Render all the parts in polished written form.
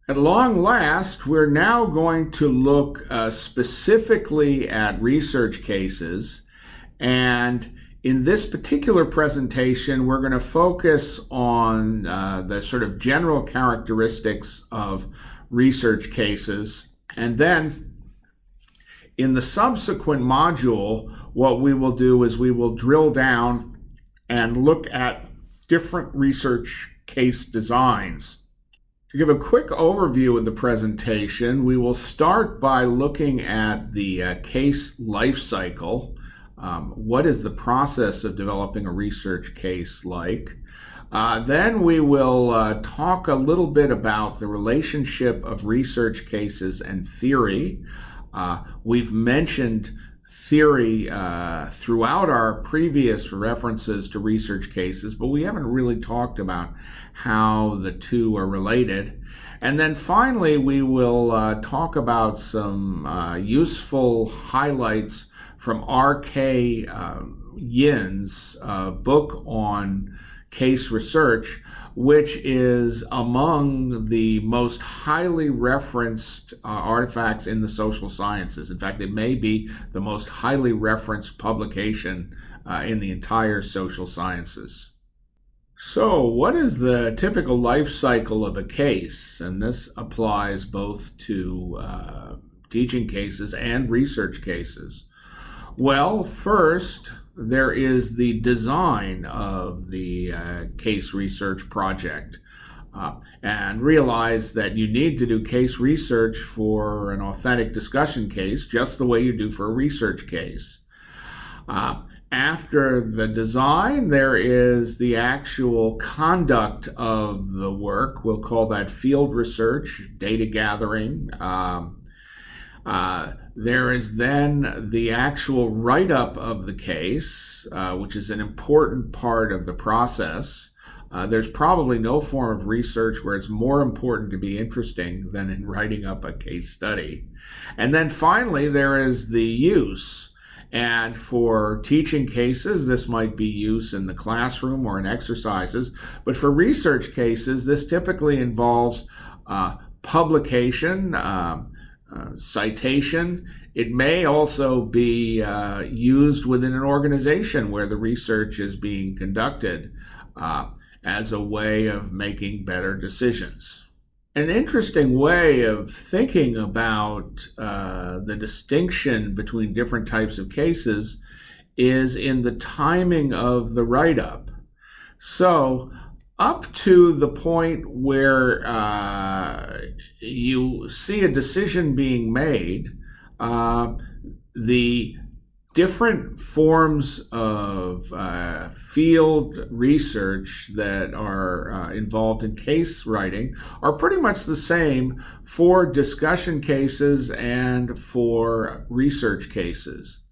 At long last, we're now going to look specifically at research cases, and in this particular presentation, we're going to focus on the sort of general characteristics of research cases, and then in the subsequent module, what we will do is we will drill down and look at different research case designs. To give a quick overview of the presentation, we will start by looking at the case life cycle. What is the process of developing a research case like? Then we will talk a little bit about the relationship of research cases and theory. We've mentioned theory throughout our previous references to research cases, but we haven't really talked about how the two are related. And then finally, we will talk about some useful highlights from R.K. Yin's book on case research, which is among the most highly referenced artifacts in the social sciences. In fact, it may be the most highly referenced publication in the entire social sciences. So, what is the typical life cycle of a case? And this applies both to teaching cases and research cases. Well, first, there is the design of the case research project. And realize that you need to do case research for an authentic discussion case just the way you do for a research case. After the design, there is the actual conduct of the work. We'll call that field research, data gathering. There is then the actual write-up of the case, which is an important part of the process. There's probably no form of research where it's more important to be interesting than in writing up a case study. And then finally, there is the use. And for teaching cases, this might be use in the classroom or in exercises. But for research cases, this typically involves publication, citation. It may also be used within an organization where the research is being conducted as a way of making better decisions. An interesting way of thinking about the distinction between different types of cases is in the timing of the write-up. So, up to the point where you see a decision being made, the different forms of field research that are involved in case writing are pretty much the same for discussion cases and for research cases.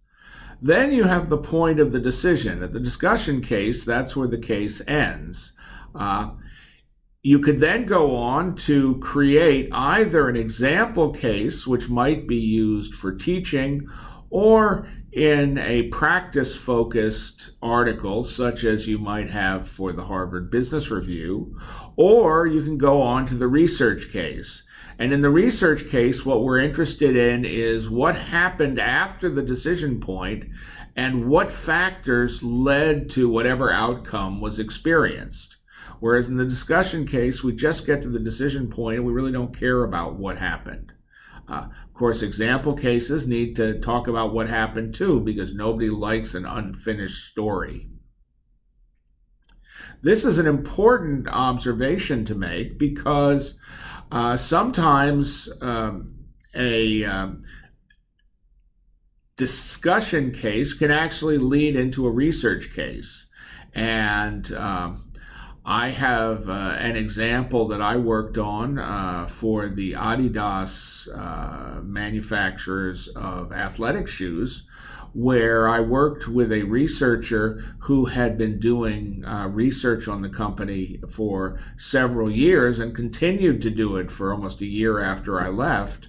Then you have the point of the decision. At the discussion case, that's where the case ends. You could then go on to create either an example case, which might be used for teaching, or in a practice-focused article, such as you might have for the Harvard Business Review, or you can go on to the research case. And in the research case, what we're interested in is what happened after the decision point and what factors led to whatever outcome was experienced. Whereas in the discussion case, we just get to the decision point and we really don't care about what happened. Of course, example cases need to talk about what happened too, because nobody likes an unfinished story. This is an important observation to make because sometimes a discussion case can actually lead into a research case. And I have an example that I worked on for the Adidas manufacturers of athletic shoes, where I worked with a researcher who had been doing research on the company for several years and continued to do it for almost a year after I left.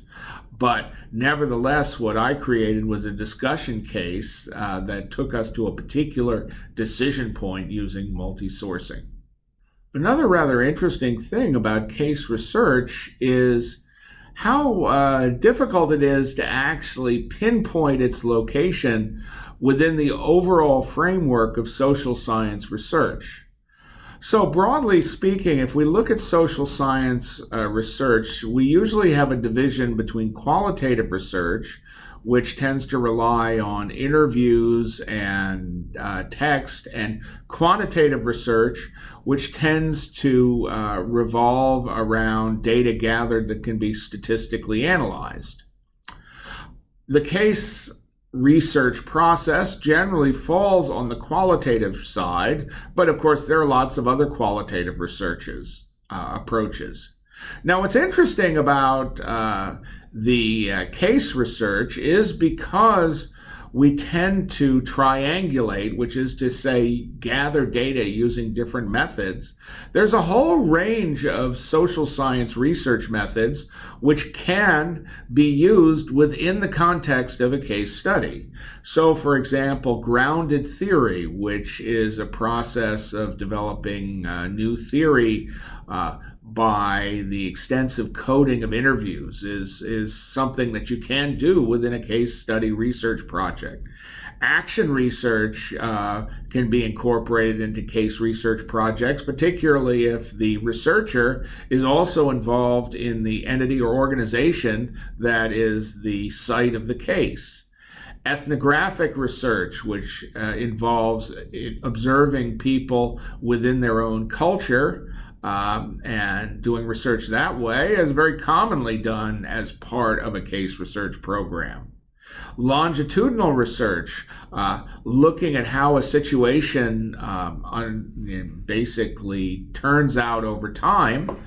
But nevertheless, what I created was a discussion case that took us to a particular decision point using multi-sourcing. Another rather interesting thing about case research is how difficult it is to actually pinpoint its location within the overall framework of social science research. So broadly speaking, if we look at social science research, we usually have a division between qualitative research, which tends to rely on interviews and text, and quantitative research, which tends to revolve around data gathered that can be statistically analyzed. The case research process generally falls on the qualitative side, but of course there are lots of other qualitative approaches. Now, what's interesting about the case research is because we tend to triangulate, which is to say gather data using different methods. There's a whole range of social science research methods which can be used within the context of a case study. So, for example, grounded theory, which is a process of developing new theory by the extensive coding of interviews, is something that you can do within a case study research project. Action research can be incorporated into case research projects, particularly if the researcher is also involved in the entity or organization that is the site of the case. Ethnographic research, which involves observing people within their own culture, and doing research that way, is very commonly done as part of a case research program. Longitudinal research, looking at how a situation basically turns out over time,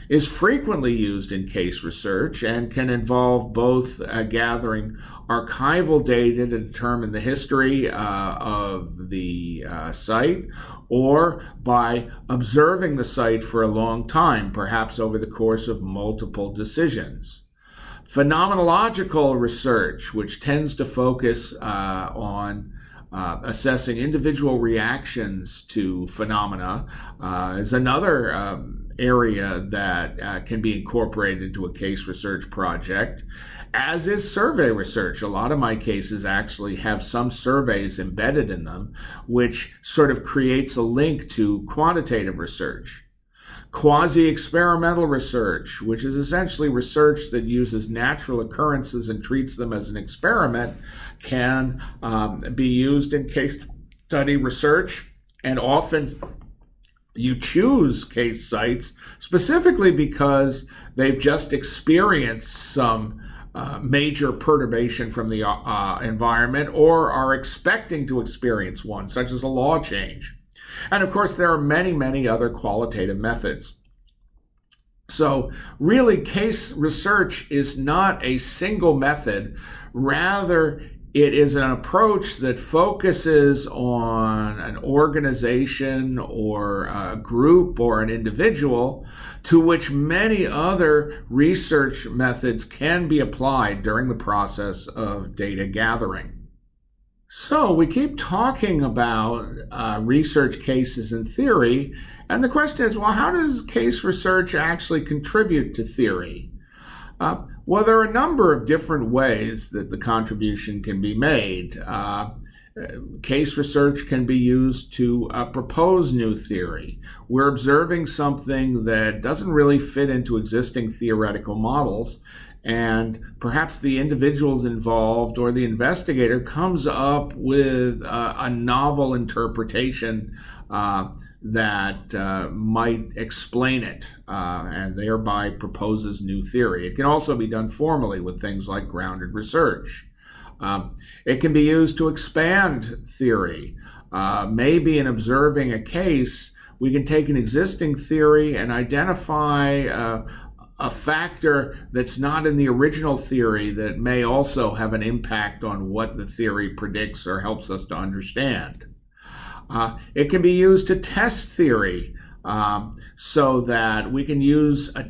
is frequently used in case research and can involve both gathering archival data to determine the history of the site, or by observing the site for a long time, perhaps over the course of multiple decisions. Phenomenological research, which tends to focus on assessing individual reactions to phenomena, is another area that can be incorporated into a case research project, as is survey research. A lot of my cases actually have some surveys embedded in them, which sort of creates a link to quantitative research. Quasi-experimental research, which is essentially research that uses natural occurrences and treats them as an experiment, can be used in case study research, and often you choose case sites specifically because they've just experienced some major perturbation from the environment, or are expecting to experience one, such as a law change. And of course, there are many, many other qualitative methods. So really, case research is not a single method. Rather, it is an approach that focuses on an organization or a group or an individual, to which many other research methods can be applied during the process of data gathering. So we keep talking about research cases and theory, and the question is, well, how does case research actually contribute to theory? Well, there are a number of different ways that the contribution can be made. Case research can be used to propose new theory. We're observing something that doesn't really fit into existing theoretical models, and perhaps the individuals involved or the investigator comes up with a novel interpretation that might explain it, and thereby proposes new theory. It can also be done formally with things like grounded research. It can be used to expand theory. Maybe in observing a case, we can take an existing theory and identify a factor that's not in the original theory that may also have an impact on what the theory predicts or helps us to understand. It can be used to test theory, so that we can use a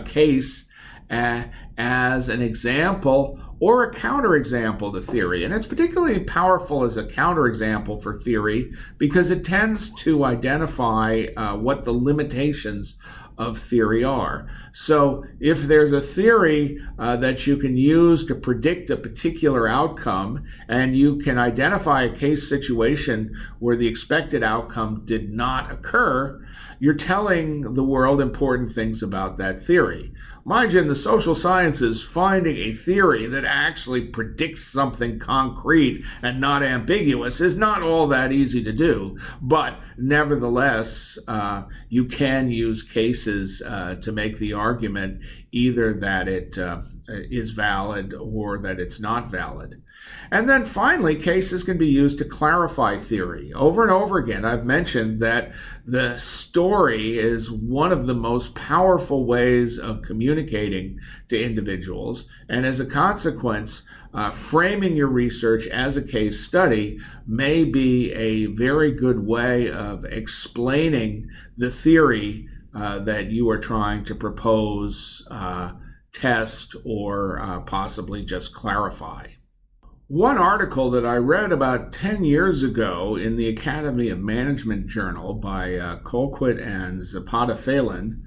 case as an example or a counterexample to theory. And it's particularly powerful as a counterexample for theory because it tends to identify what the limitations of theory are. So if there's a theory that you can use to predict a particular outcome, and you can identify a case situation where the expected outcome did not occur, you're telling the world important things about that theory. Mind you, in the social sciences, finding a theory that actually predicts something concrete and not ambiguous is not all that easy to do. But nevertheless, you can use cases to make the argument either that it is valid or that it's not valid. And then finally, cases can be used to clarify theory. Over and over again, I've mentioned that the story is one of the most powerful ways of communicating to individuals. And as a consequence, framing your research as a case study may be a very good way of explaining the theory that you are trying to propose, test, or possibly just clarify. One article that I read about 10 years ago in the Academy of Management Journal by Colquitt and Zapata-Phelan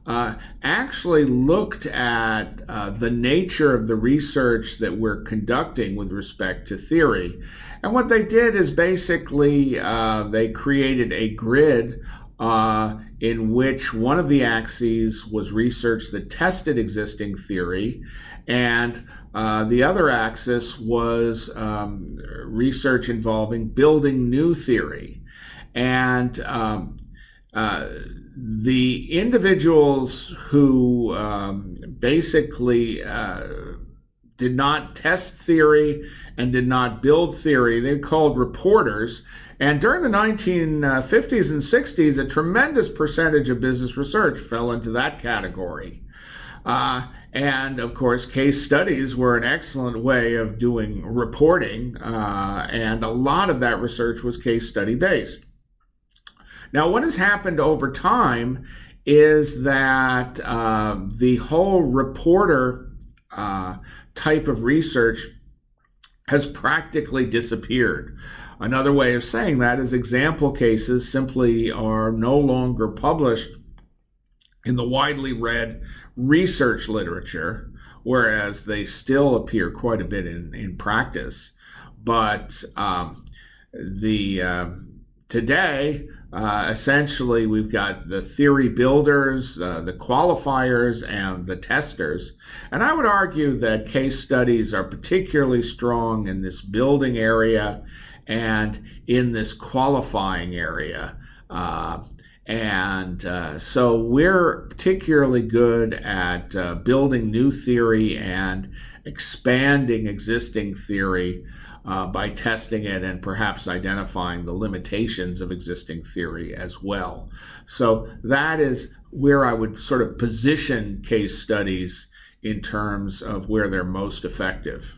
actually looked at the nature of the research that we're conducting with respect to theory. And what they did is basically they created a grid in which one of the axes was research that tested existing theory, and the other axis was research involving building new theory. And the individuals who basically did not test theory and did not build theory, they're called reporters. And during the 1950s and 60s, a tremendous percentage of business research fell into that category. And of course, case studies were an excellent way of doing reporting, and a lot of that research was case study based. Now, what has happened over time is that the whole reporter type of research has practically disappeared. Another way of saying that is example cases simply are no longer published in the widely read research literature, whereas they still appear quite a bit in practice. But today, essentially, we've got the theory builders, the qualifiers, and the testers. And I would argue that case studies are particularly strong in this building area and in this qualifying area. So we're particularly good at building new theory and expanding existing theory by testing it and perhaps identifying the limitations of existing theory as well. So that is where I would sort of position case studies in terms of where they're most effective.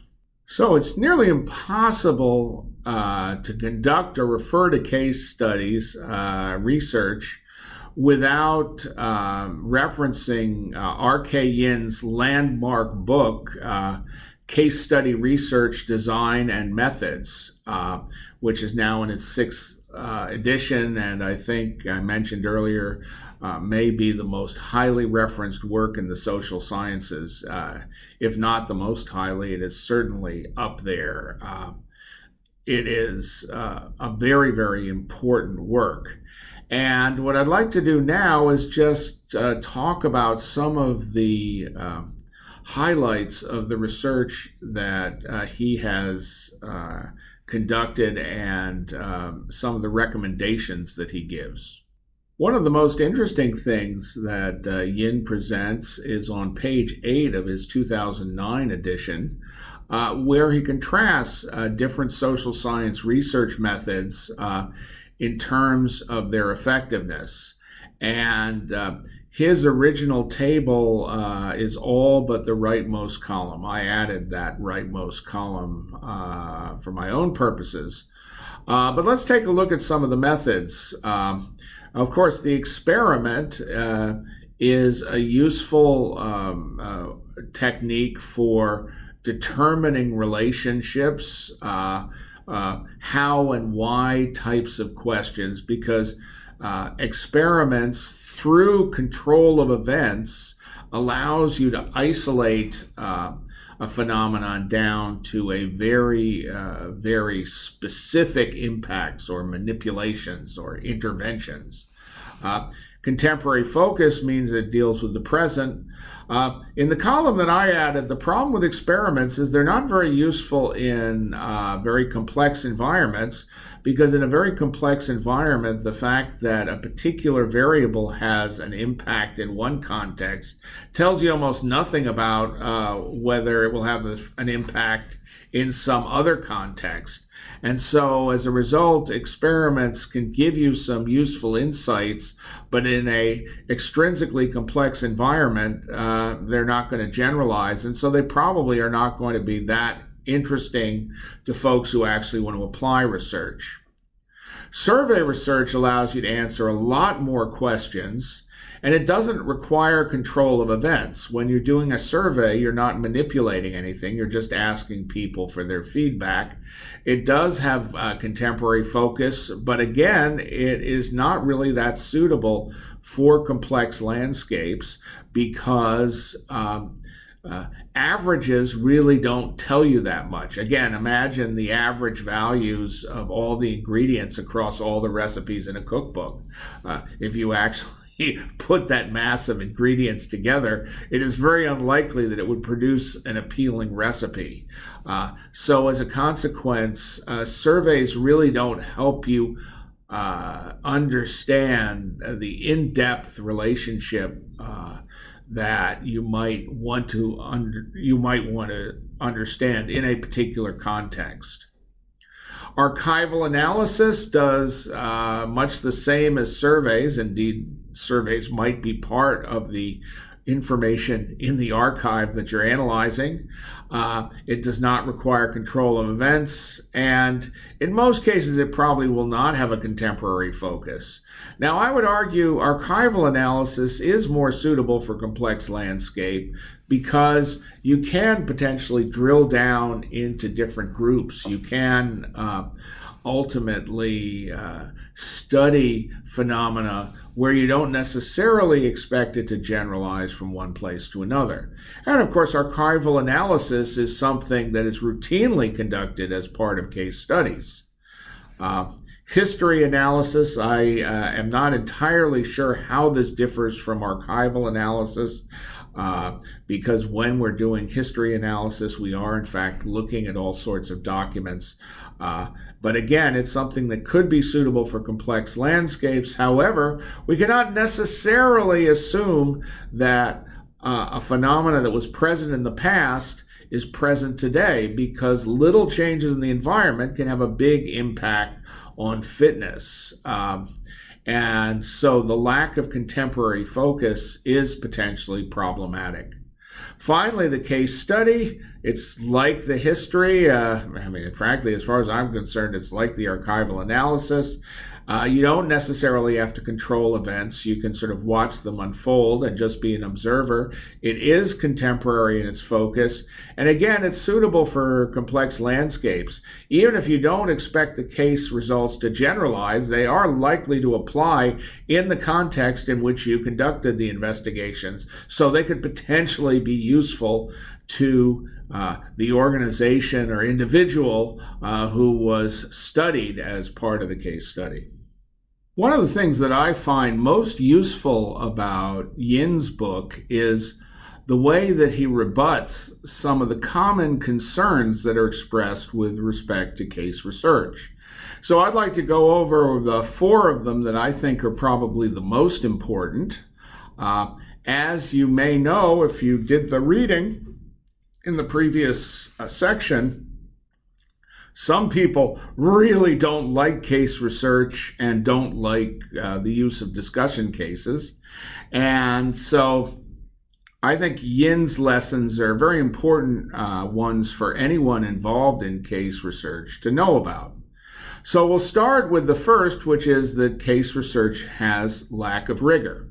So it's nearly impossible to conduct or refer to case studies, research, without referencing R.K. Yin's landmark book, Case Study Research Design and Methods, which is now in its sixth edition, and I think I mentioned earlier, may be the most highly referenced work in the social sciences. If not the most highly, it is certainly up there. It is a very, very important work. And what I'd like to do now is just talk about some of the highlights of the research that he has conducted and some of the recommendations that he gives. One of the most interesting things that Yin presents is on page 8 of his 2009 edition, where he contrasts different social science research methods in terms of their effectiveness. And his original table is all but the rightmost column. I added that rightmost column for my own purposes. But let's take a look at some of the methods. Of course, the experiment is a useful technique for determining relationships, how and why types of questions, because experiments through control of events allows you to isolate a phenomenon down to a very specific impacts or manipulations or interventions. Contemporary focus means it deals with the present. In the column that I added, the problem with experiments is they're not very useful in very complex environments, because in a very complex environment, the fact that a particular variable has an impact in one context tells you almost nothing about whether it will have an impact in some other context. And so as a result, experiments can give you some useful insights, but in a extrinsically complex environment, they're not going to generalize. And so they probably are not going to be that interesting to folks who actually want to apply research. Survey research allows you to answer a lot more questions, and it doesn't require control of events. When you're doing a survey, you're not manipulating anything. You're just asking people for their feedback. It does have contemporary focus, but again, it is not really that suitable for complex landscapes, because averages really don't tell you that much. Again, imagine the average values of all the ingredients across all the recipes in a cookbook. If you actually put that mass of ingredients together, it is very unlikely that it would produce an appealing recipe. So as a consequence, surveys really don't help you understand the in-depth relationship that you might want to understand in a particular context. Archival analysis does much the same as surveys. Indeed, surveys might be part of the information in the archive that you're analyzing. It does not require control of events, and in most cases it probably will not have a contemporary focus. Now, I would argue archival analysis is more suitable for complex landscape, because you can potentially drill down into different groups. You can ultimately study phenomena where you don't necessarily expect it to generalize from one place to another. And of course, archival analysis is something that is routinely conducted as part of case studies. History analysis, I am not entirely sure how this differs from archival analysis, because when we're doing history analysis, we are in fact looking at all sorts of documents. But again, it's something that could be suitable for complex landscapes. However, we cannot necessarily assume that a phenomena that was present in the past is present today, because little changes in the environment can have a big impact on fitness. And so the lack of contemporary focus is potentially problematic. Finally, the case study, it's like the history. Frankly, as far as I'm concerned, it's like the archival analysis. You don't necessarily have to control events. You can sort of watch them unfold and just be an observer. It is contemporary in its focus. And again, it's suitable for complex landscapes. Even if you don't expect the case results to generalize, they are likely to apply in the context in which you conducted the investigations. So they could potentially be useful to the organization or individual who was studied as part of the case study. One of the things that I find most useful about Yin's book is the way that he rebuts some of the common concerns that are expressed with respect to case research. So I'd like to go over the 4 of them that I think are probably the most important. As you may know, if you did the reading in the previous section, some people really don't like case research and don't like the use of discussion cases. And so I think Yin's lessons are very important ones for anyone involved in case research to know about. So we'll start with the first, which is that case research has lack of rigor.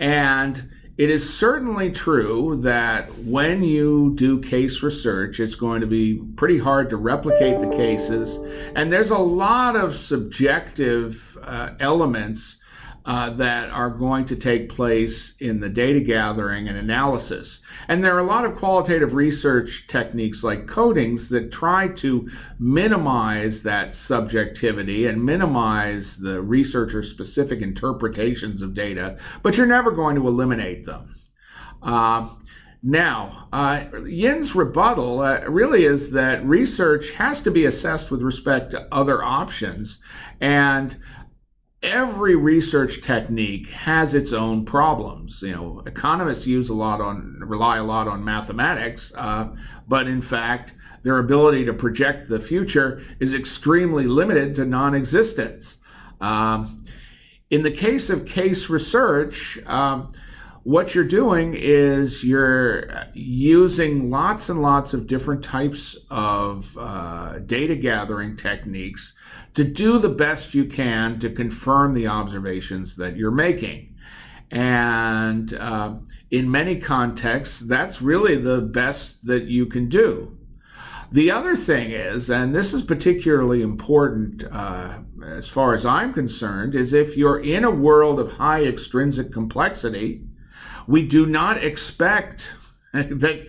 And it is certainly true that when you do case research, it's going to be pretty hard to replicate the cases. And there's a lot of subjective elements that are going to take place in the data gathering and analysis. And there are a lot of qualitative research techniques like codings that try to minimize that subjectivity and minimize the researcher-specific interpretations of data, but you're never going to eliminate them. Yin's rebuttal really is that research has to be assessed with respect to other options, and every research technique has its own problems. Economists rely a lot on mathematics, but in fact, their ability to project the future is extremely limited to non-existence. In the case of case research, what you're doing is you're using lots and lots of different types of data gathering techniques to do the best you can to confirm the observations that you're making. And in many contexts, that's really the best that you can do. The other thing is, and this is particularly important as far as I'm concerned, is if you're in a world of high extrinsic complexity, we do not expect that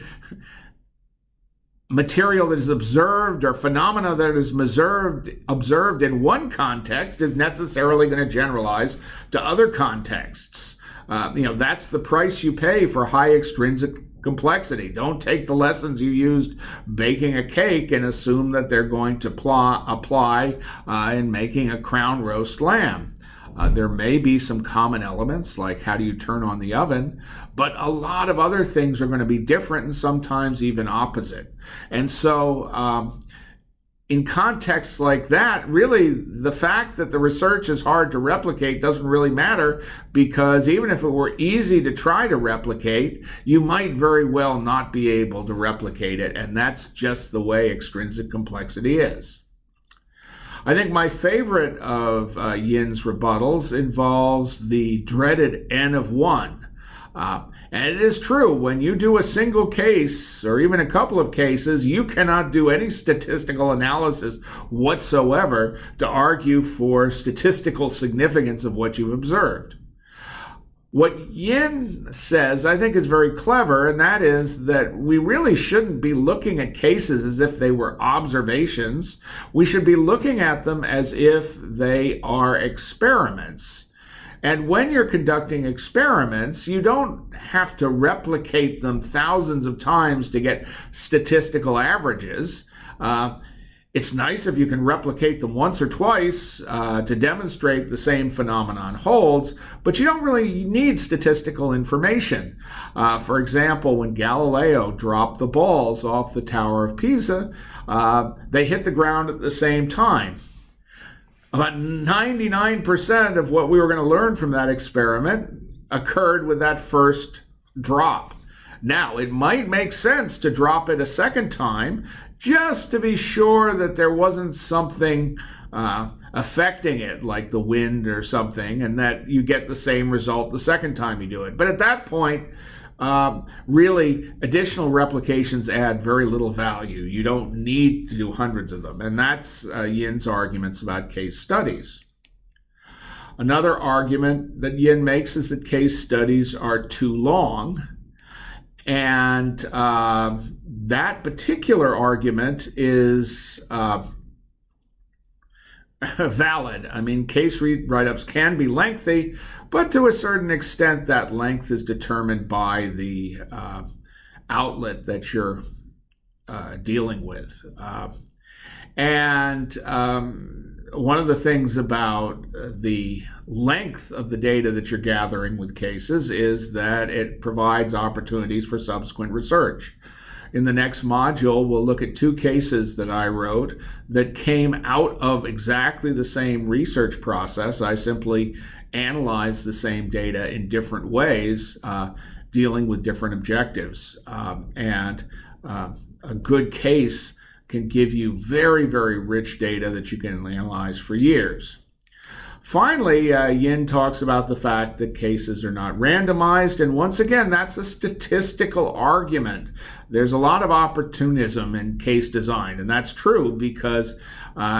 material that is observed or phenomena that is observed in one context is necessarily going to generalize to other contexts. That's the price you pay for high extrinsic complexity. Don't take the lessons you used baking a cake and assume that they're going to apply in making a crown roast lamb. There may be some common elements, like how do you turn on the oven, but a lot of other things are going to be different and sometimes even opposite. And so in contexts like that, really the fact that the research is hard to replicate doesn't really matter, because even if it were easy to try to replicate, you might very well not be able to replicate it, and that's just the way extrinsic complexity is. I think my favorite of Yin's rebuttals involves the dreaded N of 1. And it is true, when you do a single case or even a couple of cases, you cannot do any statistical analysis whatsoever to argue for statistical significance of what you've observed. What Yin says, I think, is very clever, and that is that we really shouldn't be looking at cases as if they were observations. We should be looking at them as if they are experiments. And when you're conducting experiments, you don't have to replicate them thousands of times to get statistical averages. It's nice if you can replicate them once or twice to demonstrate the same phenomenon holds, but you don't really need statistical information. For example, when Galileo dropped the balls off the Tower of Pisa, they hit the ground at the same time. About 99% of what we were going to learn from that experiment occurred with that first drop. Now, it might make sense to drop it a second time just to be sure that there wasn't something affecting it, like the wind or something, and that you get the same result the second time you do it. But at that point, really, additional replications add very little value. You don't need to do hundreds of them, and that's Yin's arguments about case studies. Another argument that Yin makes is that case studies are too long. And that particular argument is valid. I mean, case write-ups can be lengthy, but to a certain extent, that length is determined by the outlet that you're dealing with. One of the things about the length of the data that you're gathering with cases is that it provides opportunities for subsequent research. In the next module, we'll look at 2 cases that I wrote that came out of exactly the same research process. I simply analyzed the same data in different ways, dealing with different objectives. A good case can give you very, very rich data that you can analyze for years. Finally, Yin talks about the fact that cases are not randomized, and once again, that's a statistical argument. There's a lot of opportunism in case design, and that's true because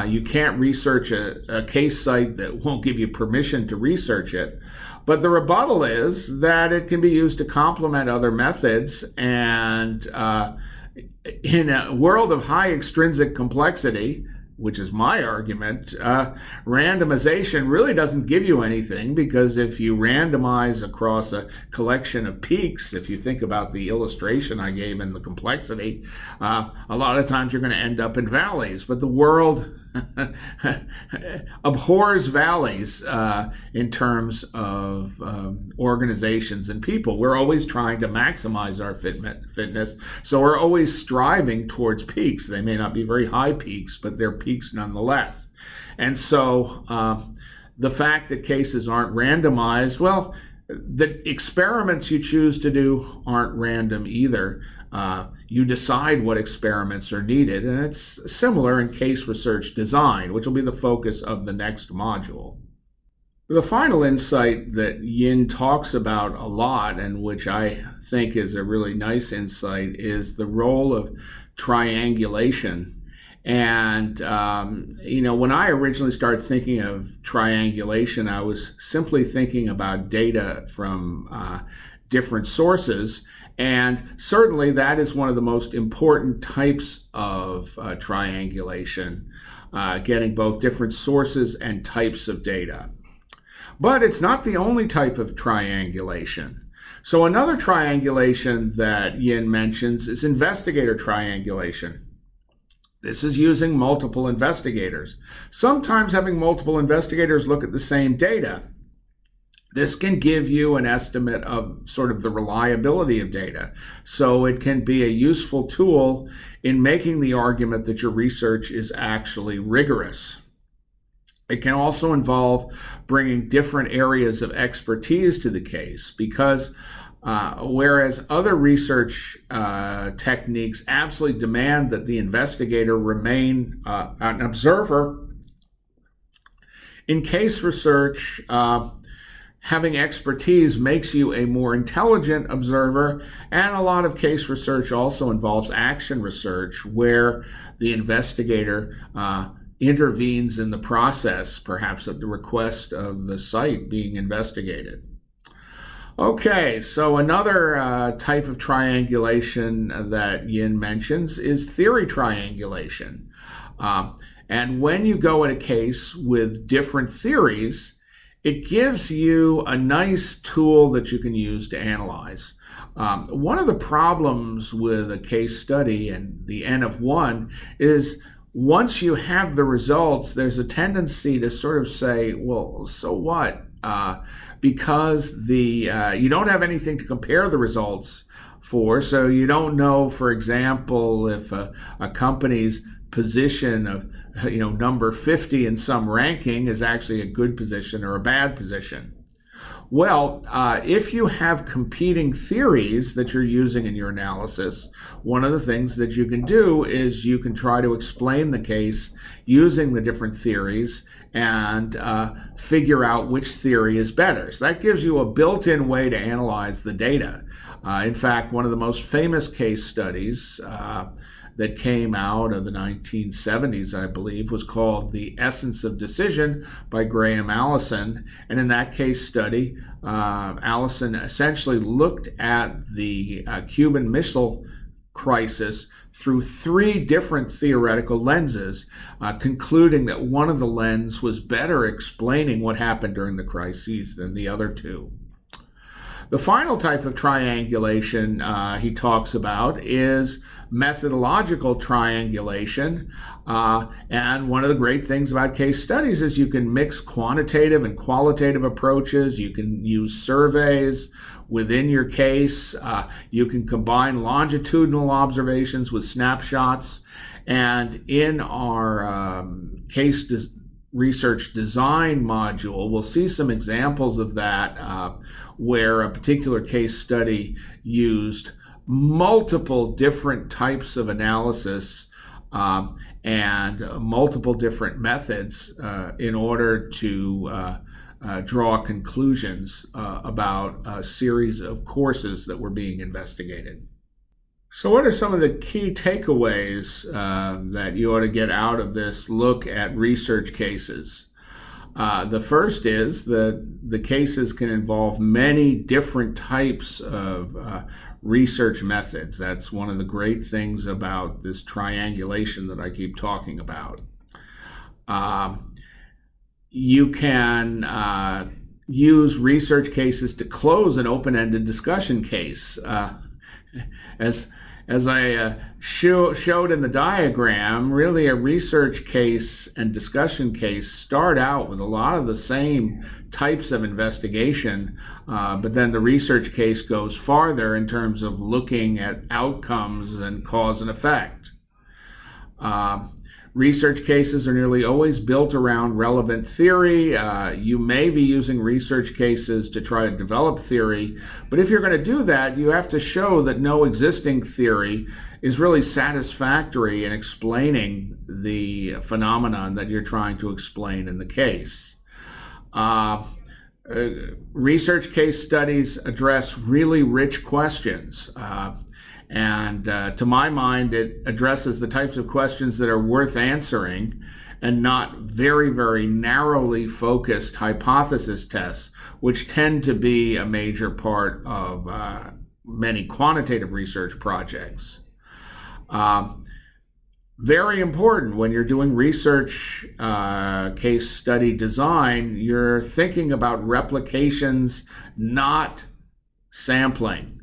you can't research a case site that won't give you permission to research it. But the rebuttal is that it can be used to complement other methods, and in a world of high extrinsic complexity, which is my argument, randomization really doesn't give you anything, because if you randomize across a collection of peaks, if you think about the illustration I gave in the complexity, a lot of times you're going to end up in valleys. But the world abhors valleys in terms of organizations and people. We're always trying to maximize our fitness, so we're always striving towards peaks. They may not be very high peaks, but they're peaks nonetheless. And so the fact that cases aren't randomized, well, the experiments you choose to do aren't random either. You decide what experiments are needed, and it's similar in case research design, which will be the focus of the next module. The final insight that Yin talks about a lot, and which I think is a really nice insight, is the role of triangulation. And, when I originally started thinking of triangulation, I was simply thinking about data from different sources. And certainly that is one of the most important types of triangulation, getting both different sources and types of data. But it's not the only type of triangulation. So another triangulation that Yin mentions is investigator triangulation. This is using multiple investigators. Sometimes having multiple investigators look at the same data. This can give you an estimate of sort of the reliability of data. So it can be a useful tool in making the argument that your research is actually rigorous. It can also involve bringing different areas of expertise to the case, because whereas other research techniques absolutely demand that the investigator remain an observer, in case research, having expertise makes you a more intelligent observer, and a lot of case research also involves action research, where the investigator intervenes in the process, perhaps at the request of the site being investigated. Okay, so another type of triangulation that Yin mentions is theory triangulation. And when you go at a case with different theories, it gives you a nice tool that you can use to analyze. One of the problems with a case study and the N of 1 is once you have the results, there's a tendency to sort of say, well, so what? Because you don't have anything to compare the results for, so you don't know, for example, if a company's position of number 50 in some ranking is actually a good position or a bad position. Well, if you have competing theories that you're using in your analysis, one of the things that you can do is you can try to explain the case using the different theories and figure out which theory is better. So that gives you a built-in way to analyze the data. In fact, one of the most famous case studies that came out of the 1970s, I believe, was called The Essence of Decision by Graham Allison. And in that case study, Allison essentially looked at the Cuban Missile Crisis through 3 different theoretical lenses, concluding that one of the lenses was better explaining what happened during the crises than the other 2. The final type of triangulation he talks about is methodological triangulation. And one of the great things about case studies is you can mix quantitative and qualitative approaches. You can use surveys within your case. You can combine longitudinal observations with snapshots. And in our case research design module, we'll see some examples of that where a particular case study used multiple different types of analysis and multiple different methods in order to draw conclusions about a series of courses that were being investigated. So what are some of the key takeaways that you ought to get out of this look at research cases? The first is that the cases can involve many different types of research methods. That's one of the great things about this triangulation that I keep talking about. You can use research cases to close an open-ended discussion case. As I showed in the diagram, really a research case and discussion case start out with a lot of the same types of investigation, but then the research case goes farther in terms of looking at outcomes and cause and effect. Research cases are nearly always built around relevant theory. You may be using research cases to try to develop theory, but if you're going to do that, you have to show that no existing theory is really satisfactory in explaining the phenomenon that you're trying to explain in the case. Research case studies address really rich questions. And to my mind, it addresses the types of questions that are worth answering and not very, very narrowly focused hypothesis tests, which tend to be a major part of many quantitative research projects. Very important when you're doing research case study design, you're thinking about replications, not sampling.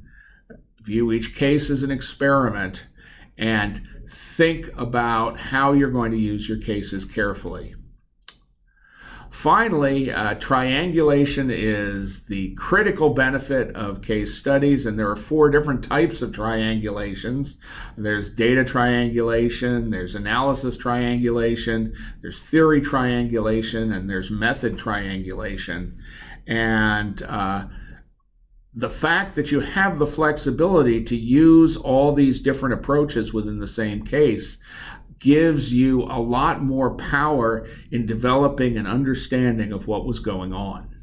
View each case as an experiment and think about how you're going to use your cases carefully. Finally, triangulation is the critical benefit of case studies, and there are 4 different types of triangulations. There's data triangulation, there's analysis triangulation, there's theory triangulation, and there's method triangulation. And the fact that you have the flexibility to use all these different approaches within the same case gives you a lot more power in developing an understanding of what was going on.